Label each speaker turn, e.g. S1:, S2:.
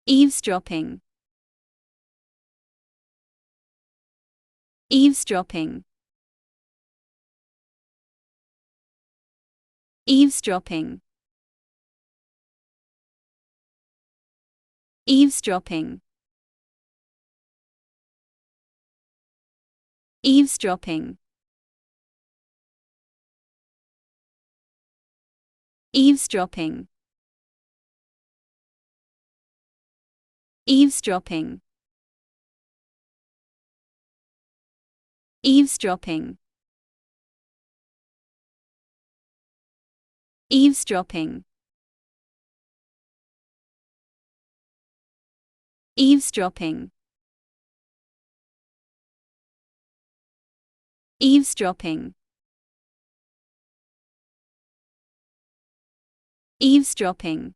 S1: Eavesdropping. Eavesdropping. Eavesdropping. Eavesdropping. Eavesdropping. Eavesdropping. Eavesdropping. Eavesdropping. Eavesdropping. Eavesdropping. Eavesdropping. Eavesdropping.